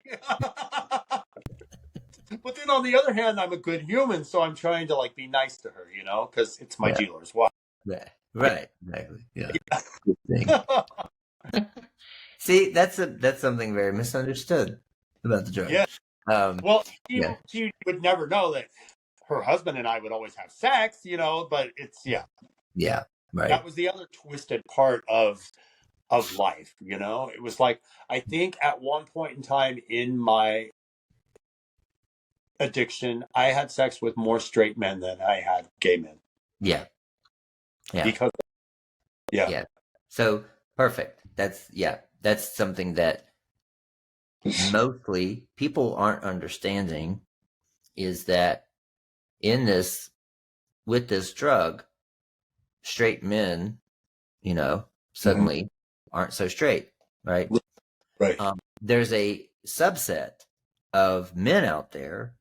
Speaker 1: but then on the other hand, I'm a good human, so I'm trying to like be nice to her, you know, because it's my
Speaker 2: Yeah.
Speaker 1: dealer's wife.
Speaker 2: Yeah. Right. Exactly. Yeah. Good thing. See, that's something very misunderstood about the drug.
Speaker 1: Yeah. Well,
Speaker 2: Yeah.
Speaker 1: she would never know that her husband and I would always have sex, you know, but it's yeah.
Speaker 2: Yeah. Right.
Speaker 1: That was the other twisted part of life, you know. It was like I think at one point in time in my addiction, I had sex with more straight men than I had gay men.
Speaker 2: Yeah. Yeah.
Speaker 1: Because yeah.
Speaker 2: Yeah. So perfect. That's something that mostly people aren't understanding, is that with this drug, straight men, suddenly aren't so straight, right?
Speaker 1: Right.
Speaker 2: There's a subset of men out there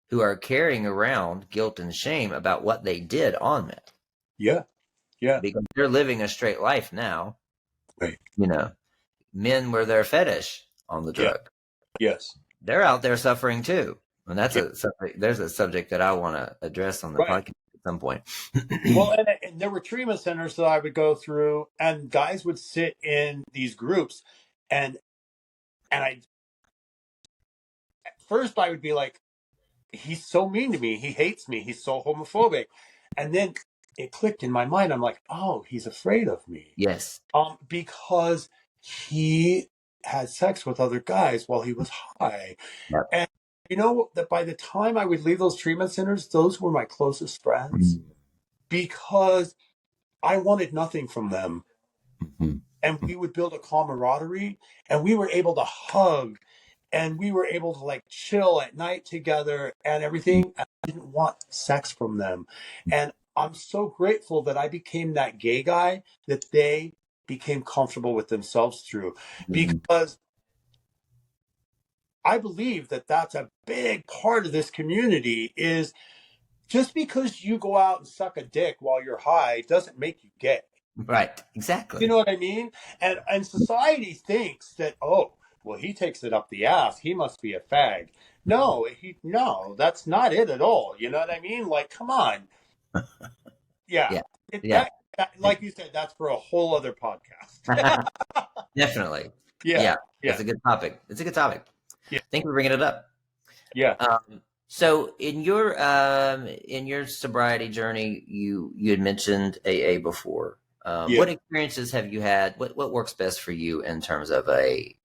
Speaker 2: who are carrying around guilt and shame about what they did on meth.
Speaker 1: Yeah. Yeah.
Speaker 2: Because they're living a straight life now.
Speaker 1: Right.
Speaker 2: Men were their fetish on the drug.
Speaker 1: Yeah. Yes.
Speaker 2: They're out there suffering too. And there's a subject that I want to address on the podcast at some point.
Speaker 1: Well, and there were treatment centers that I would go through, and guys would sit in these groups, and I at first I would be like, he's so mean to me, he hates me, he's so homophobic, and then it clicked in my mind. I'm like, oh, he's afraid of me.
Speaker 2: Yes.
Speaker 1: Because he had sex with other guys while he was high, and you know that by the time I would leave those treatment centers, those were my closest friends. Because I wanted nothing from them. And we would build a camaraderie, and we were able to hug, and we were able to like chill at night together and everything. I didn't want sex from them. And I'm so grateful that I became that gay guy that they became comfortable with themselves through, because I believe that that's a big part of this community. Is just because you go out and suck a dick while you're high doesn't make you gay.
Speaker 2: Right. Exactly.
Speaker 1: You know what I mean? And society thinks that, oh, well, he takes it up the ass, he must be a fag. No, that's not it at all. You know what I mean? Like, come on. Yeah. Like you said, that's for a whole other podcast.
Speaker 2: Definitely.
Speaker 1: Yeah.
Speaker 2: It's a good topic.
Speaker 1: Yeah.
Speaker 2: Thank you for bringing it up.
Speaker 1: Yeah.
Speaker 2: So in your sobriety journey, you had mentioned AA before. What experiences have you had? What works best for you in terms of a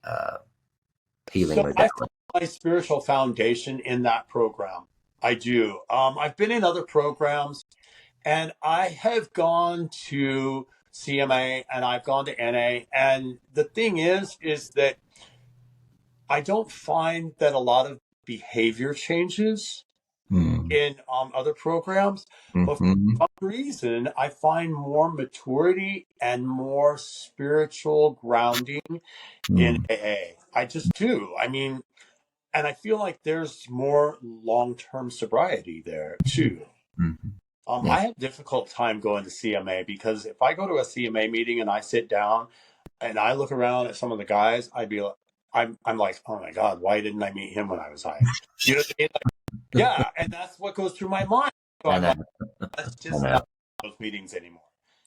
Speaker 2: healing modality?
Speaker 1: I found my spiritual foundation in that program. I do. I've been in other programs, and I have gone to CMA and I've gone to NA. And the thing is that I don't find that a lot of behavior changes in other programs. But for some reason, I find more maturity and more spiritual grounding in AA. I just do. I mean, and I feel like there's more long-term sobriety there too. I have a difficult time going to CMA, because if I go to a CMA meeting and I sit down and I look around at some of the guys, I'd be like, I'm like, oh my God, why didn't I meet him when I was high? You know what I mean? Like, yeah, and that's what goes through my mind. So I'm like, let's just not have those meetings anymore.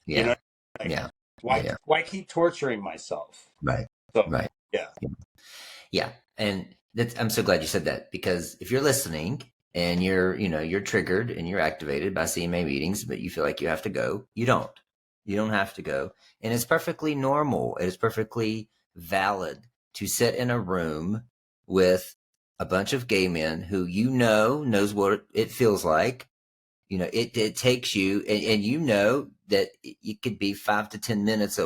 Speaker 2: Yeah.
Speaker 1: You know, like, why keep torturing myself?
Speaker 2: Right.
Speaker 1: So,
Speaker 2: right.
Speaker 1: Yeah.
Speaker 2: Yeah. And I'm so glad you said that, because if you're listening and you're triggered and you're activated by CMA meetings, but you feel like you have to go. You don't have to go. And it's perfectly normal. It is perfectly valid to sit in a room with a bunch of gay men who knows what it feels like. It takes you, and that it could be 5 to 10 minutes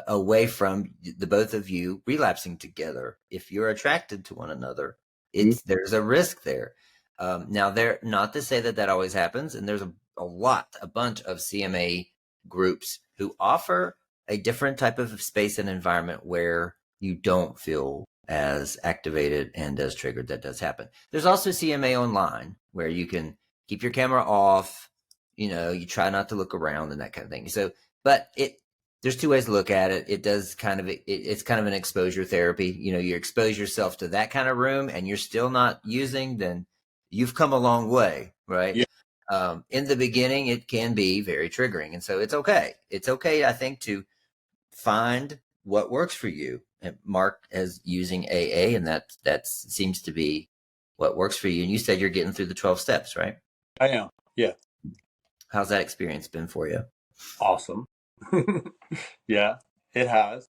Speaker 2: away from the both of you relapsing together. If you're attracted to one another,
Speaker 1: Mhm.
Speaker 2: there's a risk there. Now, there, not to say that that always happens, and there's a bunch of CMA groups who offer a different type of space and environment where you don't feel as activated and as triggered. That does happen. There's also CMA online where you can keep your camera off. You try not to look around and that kind of thing. So, but there's two ways to look at it. It does it's kind of an exposure therapy. You expose yourself to that kind of room and you're still not using, then you've come a long way, right?
Speaker 1: Yeah,
Speaker 2: In the beginning, it can be very triggering. And so it's okay. It's okay, I think, to find what works for you. And Mark is using AA, and that seems to be what works for you. And you said you're getting through the 12 steps, right?
Speaker 1: I am. Yeah,
Speaker 2: How's that experience been for you?
Speaker 1: awesome. Yeah, it has.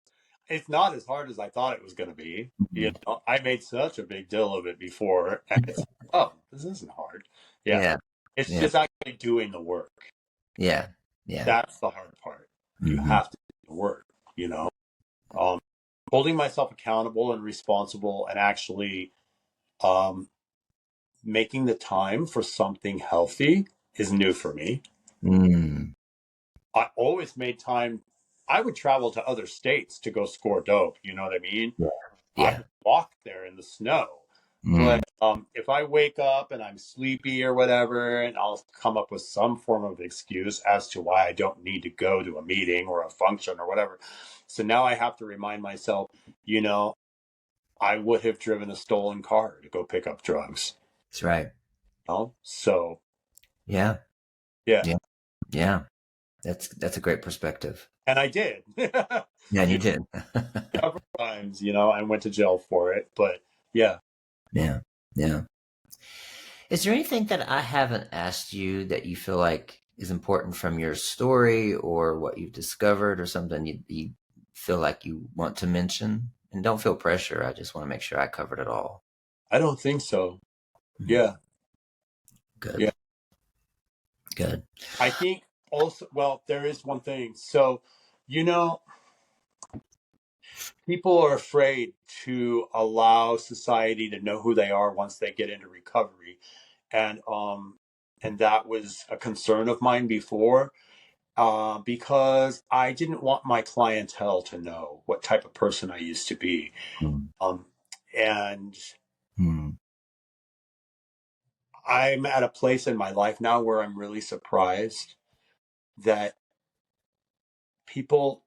Speaker 1: It's not as hard as I thought it was going to be.
Speaker 2: Mhm.
Speaker 1: I made such a big deal of it before, and it's oh, this isn't hard. Yeah,
Speaker 2: Yeah.
Speaker 1: it's
Speaker 2: Yeah.
Speaker 1: just actually doing the work.
Speaker 2: Yeah. Yeah.
Speaker 1: That's the hard part. You
Speaker 2: Hmm.
Speaker 1: have to do the work. You know, um, holding myself accountable and responsible, and actually um, making the time for something healthy is new for me.
Speaker 2: Mm.
Speaker 1: I always made time. I would travel to other states to go score dope. You know what I mean?
Speaker 2: Yeah.
Speaker 1: I
Speaker 2: Yeah.
Speaker 1: would walk there in the snow.
Speaker 2: Mm.
Speaker 1: But if I wake up and I'm sleepy or whatever, and I'll come up with some form of excuse as to why I don't need to go to a meeting or a function or whatever. So now I have to remind myself, you know, I would have driven a stolen car to go pick up drugs.
Speaker 2: That's right.
Speaker 1: So
Speaker 2: Yeah.
Speaker 1: yeah,
Speaker 2: Yeah. Yeah. That's a great perspective.
Speaker 1: and I did.
Speaker 2: Yeah, and you
Speaker 1: You
Speaker 2: did.
Speaker 1: several times, I went to jail for it, but yeah.
Speaker 2: Yeah. Yeah. Is there anything that I haven't asked you that you feel like is important from your story or what you've discovered or something you feel like you want to mention? And don't feel pressure. I just want to make sure I covered it all.
Speaker 1: I don't think so.
Speaker 2: Mhm.
Speaker 1: Yeah,
Speaker 2: Good.
Speaker 1: yeah.
Speaker 2: Good.
Speaker 1: I think also, well, there is one thing. So, you know, people are afraid to allow society to know who they are once they get into recovery. And that was a concern of mine before, because I didn't want my clientele to know what type of person I used to be.
Speaker 2: Mm.
Speaker 1: Um, and
Speaker 2: Mm.
Speaker 1: I'm at a place in my life now where I'm really surprised that people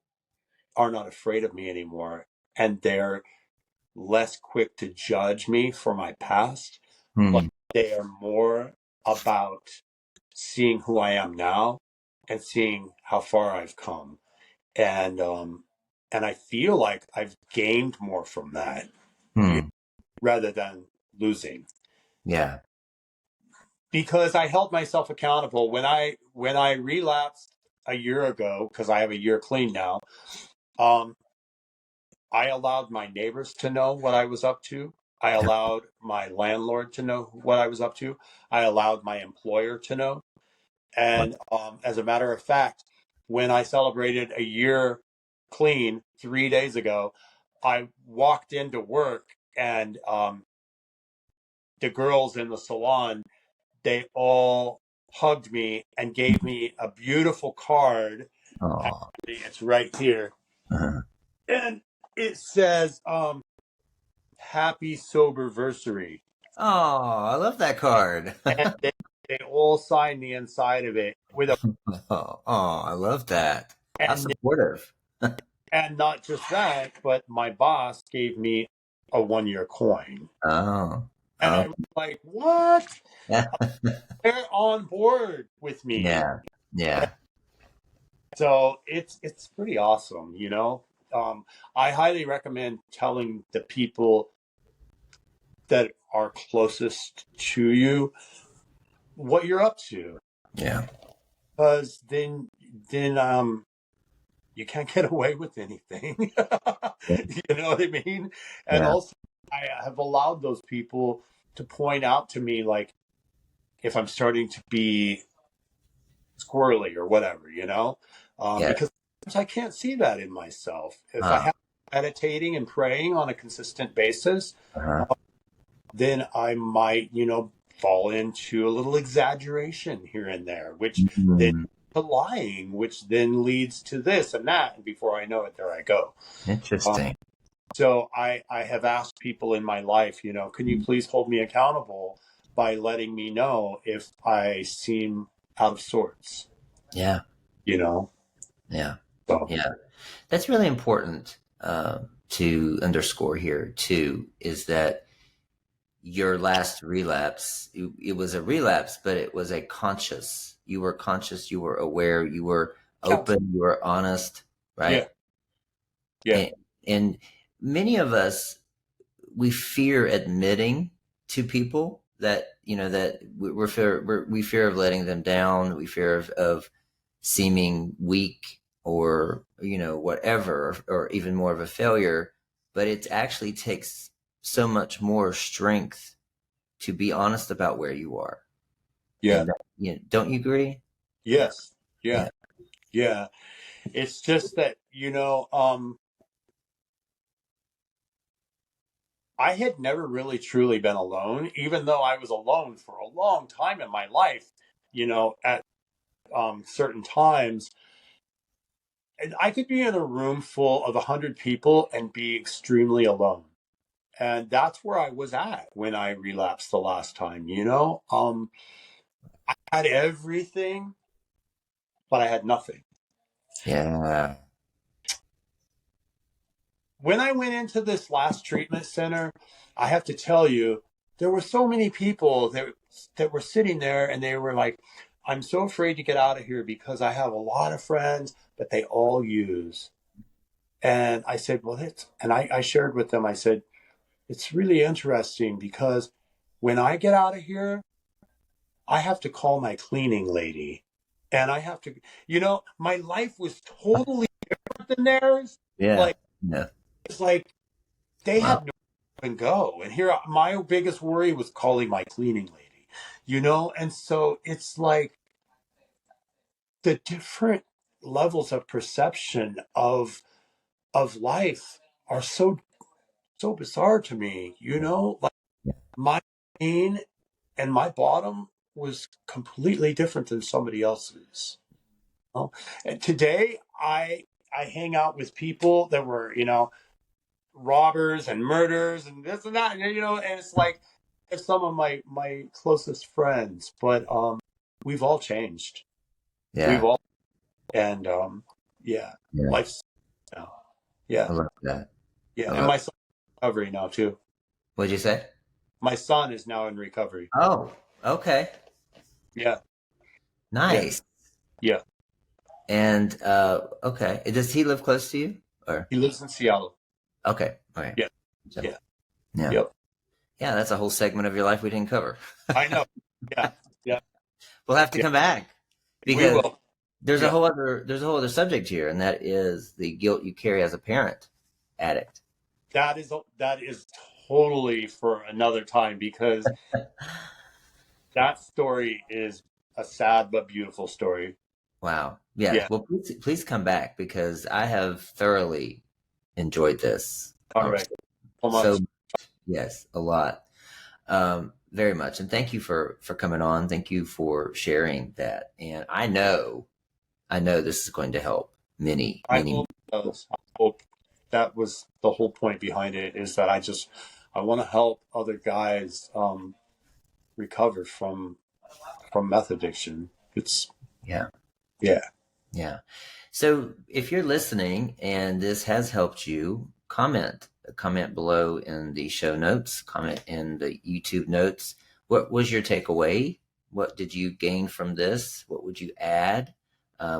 Speaker 1: are not afraid of me anymore, and they're less quick to judge me for my past, but
Speaker 2: Mm.
Speaker 1: they are more about seeing who I am now and seeing how far I've come. And I feel like I've gained more from that,
Speaker 2: Mm.
Speaker 1: rather than losing,
Speaker 2: Yeah.
Speaker 1: because I held myself accountable when I relapsed a year ago, because I have a year clean now. um I allowed my neighbors to know what I was up to. I allowed my landlord to know what I was up to. I allowed my employer to know. And as a matter of fact, when I celebrated a year clean 3 days ago, I walked into work, and the girls in the salon, they all hugged me and gave me a beautiful card.
Speaker 2: Oh.
Speaker 1: Actually, it's right here.
Speaker 2: Uh-huh.
Speaker 1: And it says, happy soberversary.
Speaker 2: Oh, I love that card.
Speaker 1: And they all signed the inside of it with a
Speaker 2: Oh, I love that. How
Speaker 1: and
Speaker 2: supportive.
Speaker 1: and not just that, but my boss gave me a 1 year coin.
Speaker 2: Oh.
Speaker 1: And
Speaker 2: Oh.
Speaker 1: I'm like, what? They're on board with me.
Speaker 2: Yeah. Yeah.
Speaker 1: So it's pretty awesome. I highly recommend telling the people that are closest to you what you're up to,
Speaker 2: Yeah.
Speaker 1: because then you can't get away with anything. You know what I mean? And
Speaker 2: Yeah.
Speaker 1: also, I have allowed those people to point out to me, like, if I'm starting to be squirrely or whatever,
Speaker 2: Yeah.
Speaker 1: because I can't see that in myself. If I
Speaker 2: Huh.
Speaker 1: have meditating and praying on a consistent basis,
Speaker 2: Uh-huh.
Speaker 1: then I might, fall into a little exaggeration here and there, which then
Speaker 2: Mm,
Speaker 1: to lying, which then leads to this and that. And before I know it, there I go. Um,
Speaker 2: interesting.
Speaker 1: so I have asked people in my life, can you please hold me accountable by letting me know if I seem out of sorts,
Speaker 2: Yeah.
Speaker 1: you know?
Speaker 2: Yeah.
Speaker 1: So,
Speaker 2: Yeah. That's really important to underscore here too, is that your last relapse, it was a relapse, but it was a conscious. You were conscious, you were aware, you were
Speaker 1: counsel.
Speaker 2: open, you were honest,
Speaker 1: Yeah.
Speaker 2: right?
Speaker 1: Yeah.
Speaker 2: And many of us, we fear admitting to people that, that we fear of letting them down. We fear of seeming weak or, whatever, or even more of a failure. But it actually takes so much more strength to be honest about where you are.
Speaker 1: Yeah.
Speaker 2: And don't you agree? Yeah.
Speaker 1: Yes. Yeah.
Speaker 2: Yeah.
Speaker 1: Yeah. It's just that, I had never really truly been alone, even though I was alone for a long time in my life, at certain times. And I could be in a room full of 100 people and be extremely alone. And that's where I was at when I relapsed the last time. I had everything, but I had nothing.
Speaker 2: Yeah.
Speaker 1: When I went into this last treatment center, I have to tell you, there were so many people that were sitting there, and they were like, I'm so afraid to get out of here because I have a lot of friends, but they all use. And I said, well, I shared with them, I said, it's really interesting because when I get out of here, I have to call my cleaning lady. And I have to, my life was totally different than theirs.
Speaker 2: Yeah.
Speaker 1: Like,
Speaker 2: Yeah.
Speaker 1: it's like they
Speaker 2: Wow.
Speaker 1: had no and go. And here, my biggest worry was calling my cleaning lady, And so it's like the different levels of perception of life are so bizarre to me, Like my pain and my bottom was completely different than somebody else's. And today, I hang out with people that were, robbers and murders and this and that, and it's like it's some of my closest friends, but we've all changed. We've
Speaker 2: Yeah.
Speaker 1: all and yeah,
Speaker 2: Yeah.
Speaker 1: life's now. Yeah,
Speaker 2: I love that.
Speaker 1: yeah,
Speaker 2: I
Speaker 1: and
Speaker 2: love.
Speaker 1: my son's in recovery now too.
Speaker 2: What'd you say?
Speaker 1: My son is now in recovery.
Speaker 2: Oh, okay.
Speaker 1: Yeah, yeah,
Speaker 2: Nice.
Speaker 1: yeah.
Speaker 2: And okay. Does he live close to you? Or
Speaker 1: He lives in Seattle.
Speaker 2: okay. Okay.
Speaker 1: Yeah,
Speaker 2: So,
Speaker 1: yeah,
Speaker 2: yeah.
Speaker 1: yep.
Speaker 2: Yeah, that's a whole segment of your life we didn't cover.
Speaker 1: I know. Yeah, yeah,
Speaker 2: We'll have to
Speaker 1: yeah.
Speaker 2: come back
Speaker 1: We
Speaker 2: because
Speaker 1: will.
Speaker 2: there's a
Speaker 1: Yeah.
Speaker 2: whole other subject here, and that is the guilt you carry as a parent addict.
Speaker 1: That is totally for another time because that story is a sad but beautiful story.
Speaker 2: Wow. Yeah.
Speaker 1: Yeah.
Speaker 2: Well, please come back because I have thoroughly enjoyed this
Speaker 1: All right.
Speaker 2: conversation.
Speaker 1: So
Speaker 2: So
Speaker 1: much.
Speaker 2: yes, a lot. Very much. And thank you for coming on. Thank you for sharing that. And I know this is going to help many,
Speaker 1: I
Speaker 2: many.
Speaker 1: hope it does. I hope that was the whole point behind it, is that I want to help other guys recover from meth addiction. It's
Speaker 2: Yeah.
Speaker 1: yeah.
Speaker 2: Yeah. So if you're listening and this has helped you, comment below in the show notes, comment in the YouTube notes. What was your takeaway? What did you gain from this? What would you add?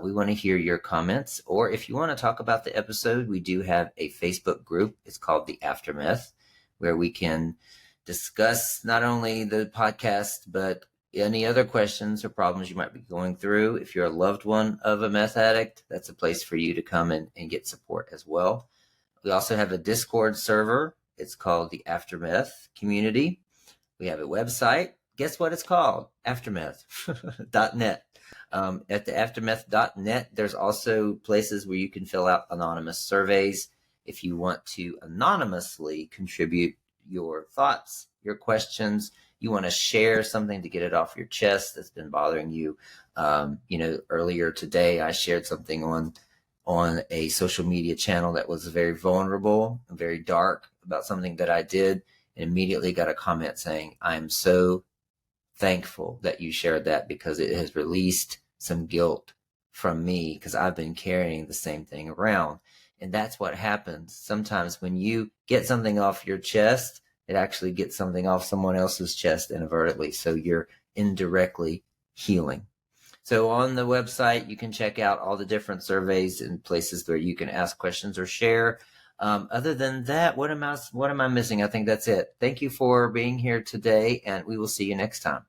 Speaker 2: We want to hear your comments. Or if you want to talk about the episode, we do have a Facebook group. It's called The Aftermath, where we can discuss not only the podcast, but any other questions or problems you might be going through. If you're a loved one of a meth addict, that's a place for you to come and get support as well. We also have a Discord server. It's called the Aftermath Community. We have a website. Guess what it's called? Aftermath.net. At the aftermath.net, there's also places where you can fill out anonymous surveys if you want to anonymously contribute your thoughts, your questions. You want to share something to get it off your chest that's been bothering you. Earlier today, I shared something on a social media channel that was very vulnerable and very dark about something that I did, and immediately got a comment saying, I'm so thankful that you shared that because it has released some guilt from me because I've been carrying the same thing around. And that's what happens. Sometimes when you get something off your chest, it actually gets something off someone else's chest inadvertently. So you're indirectly healing. So on the website, you can check out all the different surveys and places where you can ask questions or share. Other than that, what am I missing? I think that's it. Thank you for being here today, and we will see you next time.